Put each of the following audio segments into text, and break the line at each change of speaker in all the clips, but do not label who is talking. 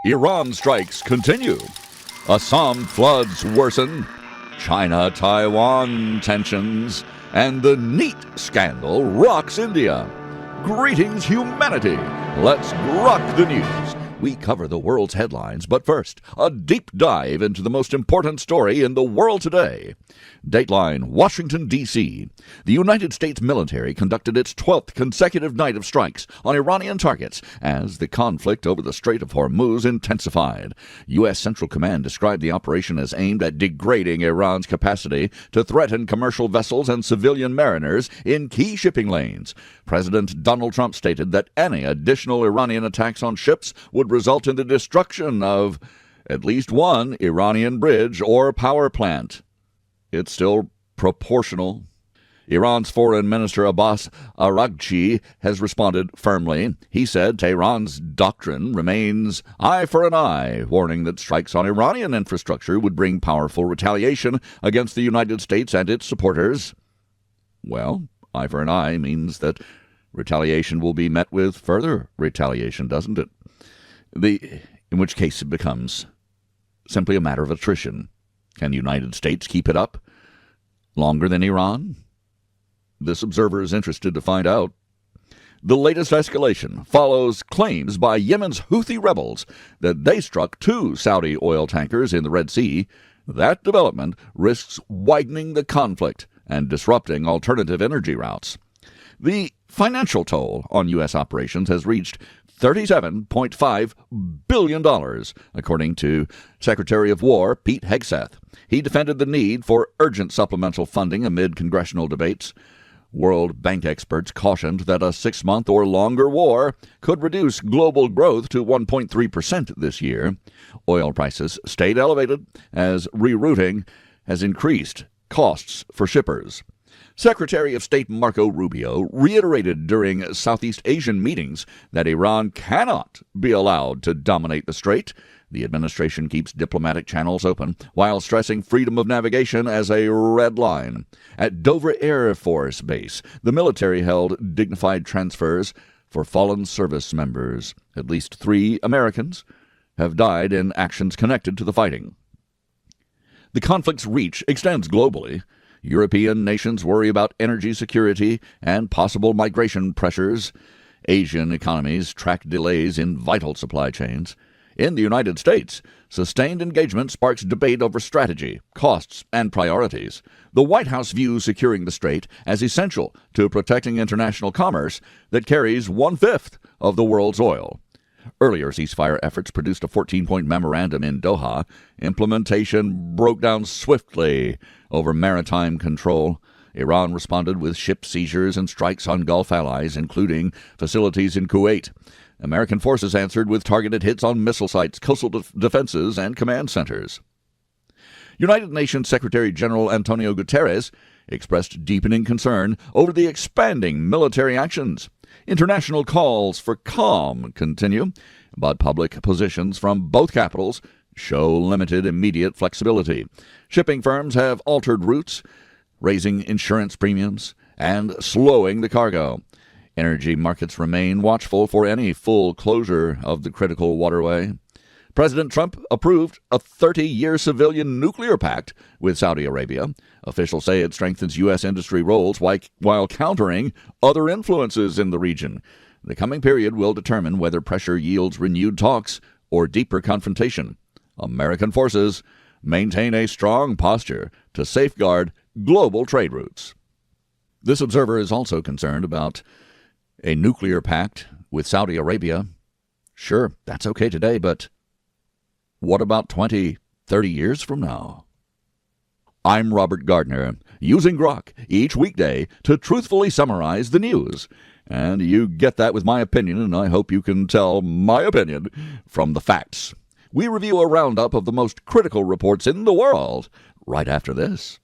Iran strikes continue. Assam floods worsen. China-Taiwan tensions. And the NEET scandal rocks India. Greetings, humanity. Let's grok the news. We cover the world's headlines, but first, a deep dive into the most important story in the world today. Dateline, Washington, D.C. The United States military conducted its 12th consecutive night of strikes on Iranian targets as the conflict over the Strait of Hormuz intensified. U.S. Central Command described the operation as aimed at degrading Iran's capacity to threaten commercial vessels and civilian mariners in key shipping lanes. President Donald Trump stated that any additional Iranian attacks on ships would result in the destruction of at least one Iranian bridge or power plant. It's still proportional. Iran's Foreign Minister Abbas Araghchi has responded firmly. He said Tehran's doctrine remains eye for an eye, warning that strikes on Iranian infrastructure would bring powerful retaliation against the United States and its supporters. Well, eye for an eye means that retaliation will be met with further retaliation, doesn't it? In which case it becomes simply a matter of attrition. Can the United States keep it up longer than Iran? This observer is interested to find out. The latest escalation follows claims by Yemen's Houthi rebels that they struck 2 Saudi oil tankers in the Red Sea. That development risks widening the conflict and disrupting alternative energy routes. The financial toll on U.S. operations has reached $37.5 billion, according to Secretary of War Pete Hegseth. He defended the need for urgent supplemental funding amid congressional debates. World Bank experts cautioned that a 6-month or longer war could reduce global growth to 1.3% this year. Oil prices stayed elevated as rerouting has increased costs for shippers. Secretary of State Marco Rubio reiterated during Southeast Asian meetings that Iran cannot be allowed to dominate the strait. The administration keeps diplomatic channels open while stressing freedom of navigation as a red line. At Dover Air Force Base, the military held dignified transfers for fallen service members. At least 3 Americans have died in actions connected to the fighting. The conflict's reach extends globally. European nations worry about energy security and possible migration pressures. Asian economies track delays in vital supply chains. In the United States, sustained engagement sparks debate over strategy, costs, and priorities. The White House views securing the strait as essential to protecting international commerce that carries 1/5 of the world's oil. Earlier ceasefire efforts produced a 14-point memorandum in Doha. Implementation broke down swiftly over maritime control. Iran responded with ship seizures and strikes on Gulf allies, including facilities in Kuwait. American forces answered with targeted hits on missile sites, coastal defenses, and command centers. United Nations Secretary General Antonio Guterres expressed deepening concern over the expanding military actions. International calls for calm continue, but public positions from both capitals show limited immediate flexibility. Shipping firms have altered routes, raising insurance premiums and slowing the cargo. Energy markets remain watchful for any full closure of the critical waterway. President Trump approved a 30-year civilian nuclear pact with Saudi Arabia. Officials say it strengthens U.S. industry roles while countering other influences in the region. The coming period will determine whether pressure yields renewed talks or deeper confrontation. American forces maintain a strong posture to safeguard global trade routes. This observer is also concerned about a nuclear pact with Saudi Arabia. Sure, that's okay today, but what about 20, 30 years from now? I'm Robert Gardner, using GROK each weekday to truthfully summarize the news. And you get that with my opinion, and I hope you can tell my opinion from the facts. We review a roundup of the most critical reports in the world right after this.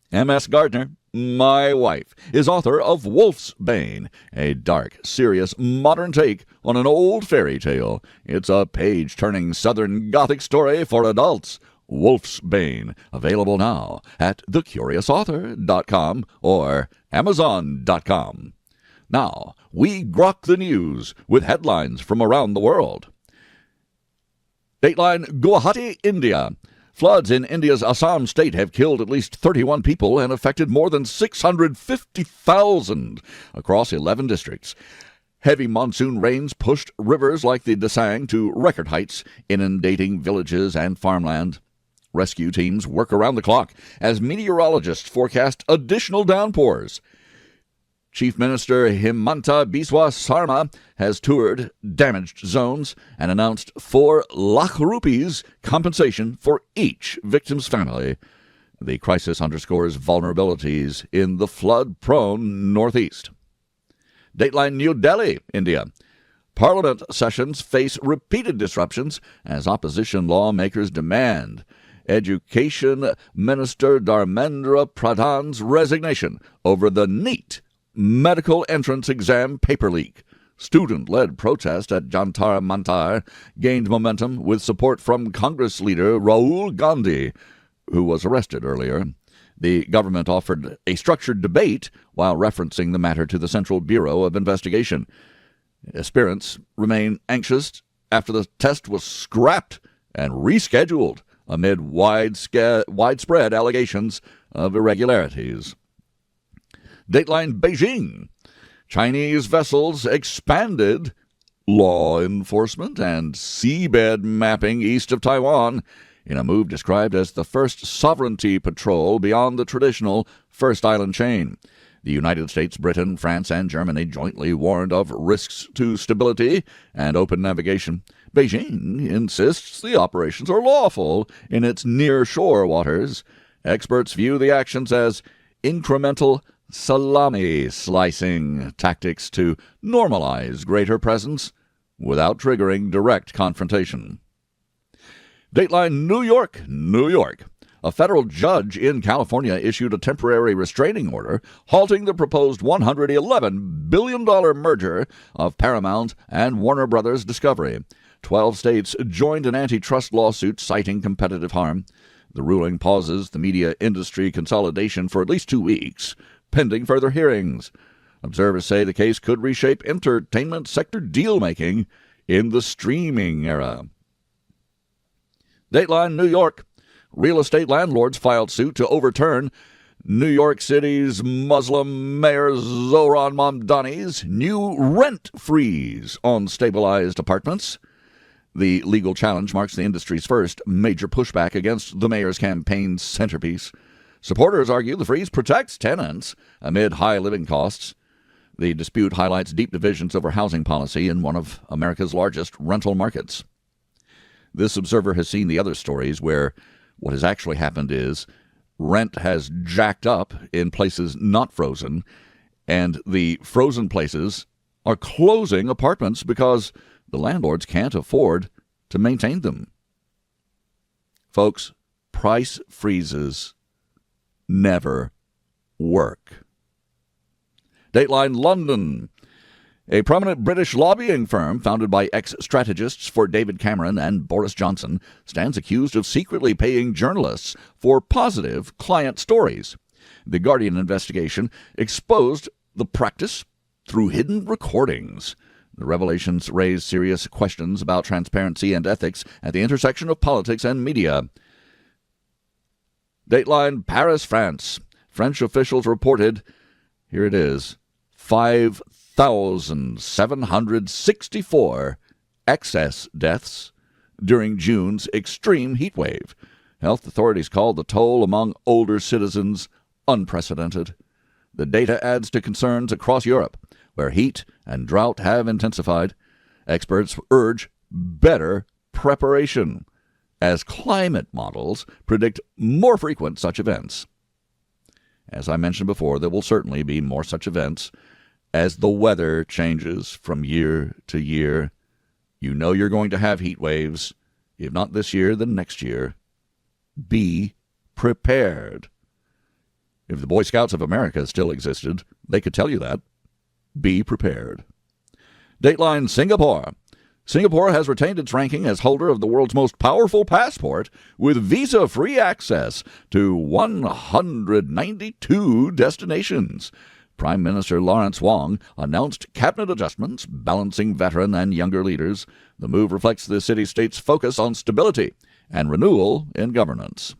M.S. Gardner, my wife, is author of Wolf's Bane, a dark, serious, modern take on an old fairy tale. It's a page-turning Southern Gothic story for adults. Wolf's Bane, available now at thecuriousauthor.com or amazon.com. Now, we grok the news with headlines from around the world. Dateline Guwahati, India. Floods in India's Assam state have killed at least 31 people and affected more than 650,000 across 11 districts. Heavy monsoon rains pushed rivers like the Dasang to record heights, inundating villages and farmland. Rescue teams work around the clock as meteorologists forecast additional downpours. Chief Minister Himanta Biswa Sarma has toured damaged zones and announced 4 lakh rupees compensation for each victim's family. The crisis underscores vulnerabilities in the flood-prone Northeast. Dateline New Delhi, India. Parliament sessions face repeated disruptions as opposition lawmakers demand Education Minister Dharmendra Pradhan's resignation over the NEET medical entrance exam paper leak. Student-led protest at Jantar Mantar gained momentum with support from Congress leader Rahul Gandhi, who was arrested earlier. The government offered a structured debate while referencing the matter to the Central Bureau of Investigation. Aspirants remain anxious after the test was scrapped and rescheduled amid widespread allegations of irregularities. Dateline Beijing. Chinese vessels expanded law enforcement and seabed mapping east of Taiwan in a move described as the first sovereignty patrol beyond the traditional First Island chain. The United States, Britain, France, and Germany jointly warned of risks to stability and open navigation. Beijing insists the operations are lawful in its near-shore waters. Experts view the actions as incremental salami slicing tactics to normalize greater presence without triggering direct confrontation. Dateline New York, New York. A federal judge in California issued a temporary restraining order halting the proposed $111 billion merger of Paramount and Warner Brothers Discovery. 12 states joined an antitrust lawsuit citing competitive harm. The ruling pauses the media industry consolidation for at least 2 weeks, pending further hearings. Observers say the case could reshape entertainment sector deal-making in the streaming era. Dateline New York. Real estate landlords filed suit to overturn New York City's Muslim Mayor Zohran Mamdani's new rent freeze on stabilized apartments. The legal challenge marks the industry's first major pushback against the mayor's campaign's centerpiece. Supporters argue the freeze protects tenants amid high living costs. The dispute highlights deep divisions over housing policy in one of America's largest rental markets. This observer has seen the other stories where what has actually happened is rent has jacked up in places not frozen, and the frozen places are closing apartments because the landlords can't afford to maintain them. Folks, price freezes never work. Dateline London. A prominent British lobbying firm founded by ex-strategists for David Cameron and Boris Johnson stands accused of secretly paying journalists for positive client stories. The Guardian investigation exposed the practice through hidden recordings. The revelations raise serious questions about transparency and ethics at the intersection of politics and media. Dateline Paris, France. French officials reported, here it is, 5,764 excess deaths during June's extreme heat wave. Health authorities called the toll among older citizens unprecedented. The data adds to concerns across Europe, where heat and drought have intensified. Experts urge better preparation, as climate models predict more frequent such events. As I mentioned before, there will certainly be more such events as the weather changes from year to year. You know you're going to have heat waves. If not this year, then next year. Be prepared. If the Boy Scouts of America still existed, they could tell you that. Be prepared. Dateline Singapore. Singapore has retained its ranking as holder of the world's most powerful passport with visa-free access to 192 destinations. Prime Minister Lawrence Wong announced cabinet adjustments balancing veteran and younger leaders. The move reflects the city-state's focus on stability and renewal in governance.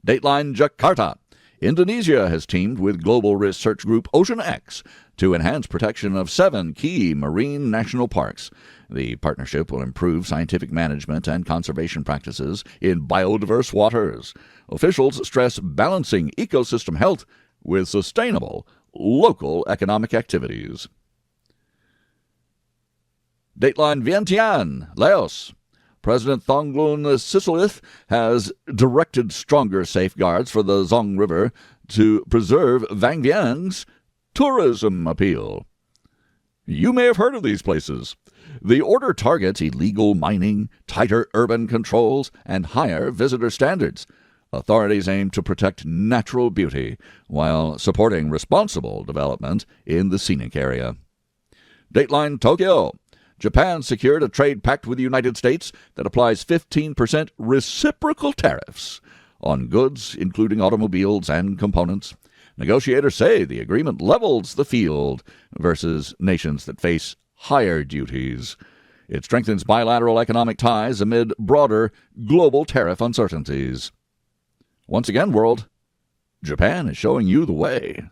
Dateline Jakarta. Indonesia has teamed with global research group OceanX to enhance protection of 7 key marine national parks. The partnership will improve scientific management and conservation practices in biodiverse waters. Officials stress balancing ecosystem health with sustainable local economic activities. Dateline Vientiane, Laos. President Thongloun Sisoulith has directed stronger safeguards for the Zong River to preserve Vang Vieng's tourism appeal. You may have heard of these places. The order targets illegal mining, tighter urban controls, and higher visitor standards. Authorities aim to protect natural beauty while supporting responsible development in the scenic area. Dateline Tokyo. Japan secured a trade pact with the United States that applies 15% reciprocal tariffs on goods, including automobiles and components. Negotiators say the agreement levels the field versus nations that face higher duties. It strengthens bilateral economic ties amid broader global tariff uncertainties. Once again, world, Japan is showing you the way.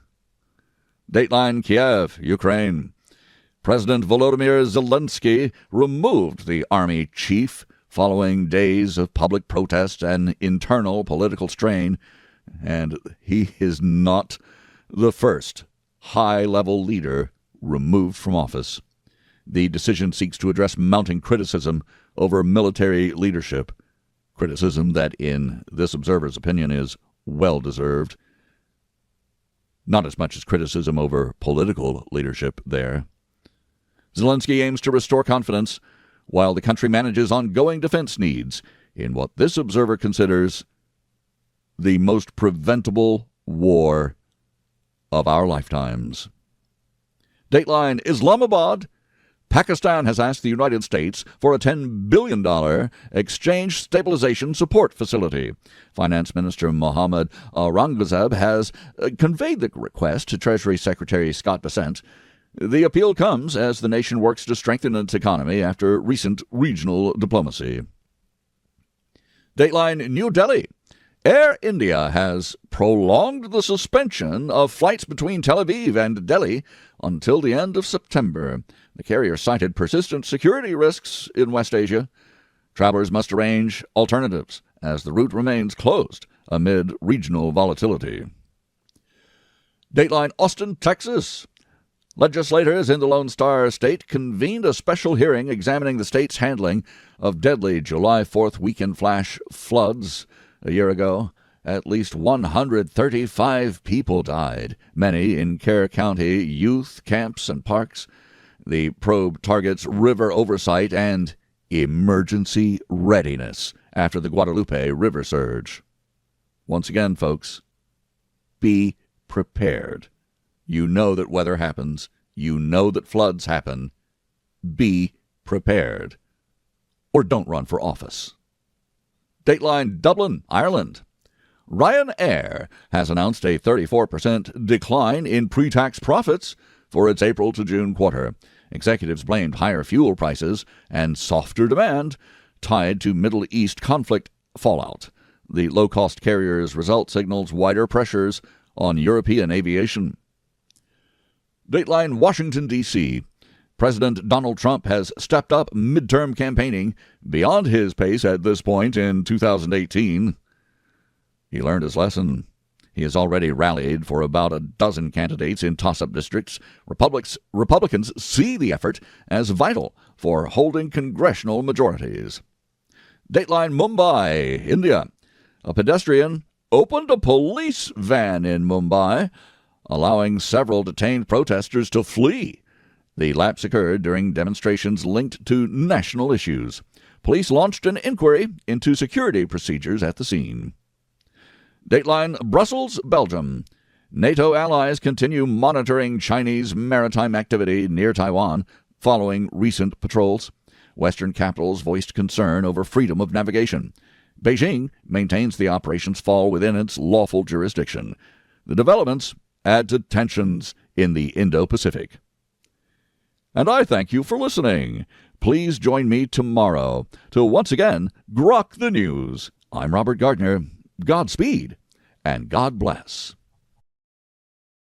Dateline Kiev, Ukraine. President Volodymyr Zelensky removed the army chief following days of public protest and internal political strain, and he is not the first high-level leader removed from office. The decision seeks to address mounting criticism over military leadership, criticism that, in this observer's opinion, is well-deserved. Not as much as criticism over political leadership there. Zelensky aims to restore confidence while the country manages ongoing defense needs in what this observer considers the most preventable war of our lifetimes. Dateline Islamabad. Pakistan has asked the United States for a $10 billion exchange stabilization support facility. Finance Minister Mohammad Aurangzeb has conveyed the request to Treasury Secretary Scott Bessent. The appeal comes as the nation works to strengthen its economy after recent regional diplomacy. Dateline New Delhi. Air India has prolonged the suspension of flights between Tel Aviv and Delhi until the end of September. The carrier cited persistent security risks in West Asia. Travelers must arrange alternatives as the route remains closed amid regional volatility. Dateline Austin, Texas. Legislators in the Lone Star State convened a special hearing examining the state's handling of deadly July 4th weekend flash floods. A year ago, at least 135 people died, many in Kerr County youth camps and parks. The probe targets river oversight and emergency readiness after the Guadalupe River surge. Once again, folks, be prepared. You know that weather happens. You know that floods happen. Be prepared. Or don't run for office. Dateline Dublin, Ireland. Ryanair has announced a 34% decline in pre-tax profits for its April to June quarter. Executives blamed higher fuel prices and softer demand tied to Middle East conflict fallout. The low-cost carrier's result signals wider pressures on European aviation. Dateline Washington, D.C. President Donald Trump has stepped up midterm campaigning beyond his pace at this point in 2018. He learned his lesson. He has already rallied for about a dozen candidates in toss-up districts. Republicans see the effort as vital for holding congressional majorities. Dateline Mumbai, India. A pedestrian opened a police van in Mumbai, allowing several detained protesters to flee. The lapse occurred during demonstrations linked to national issues. Police launched an inquiry into security procedures at the scene. Dateline Brussels, Belgium. NATO allies continue monitoring Chinese maritime activity near Taiwan following recent patrols. Western capitals voiced concern over freedom of navigation. Beijing maintains the operations fall within its lawful jurisdiction. The developments add to tensions in the Indo-Pacific. And I thank you for listening. Please join me tomorrow to once again grok the news. I'm Robert Gardner. Godspeed and God bless.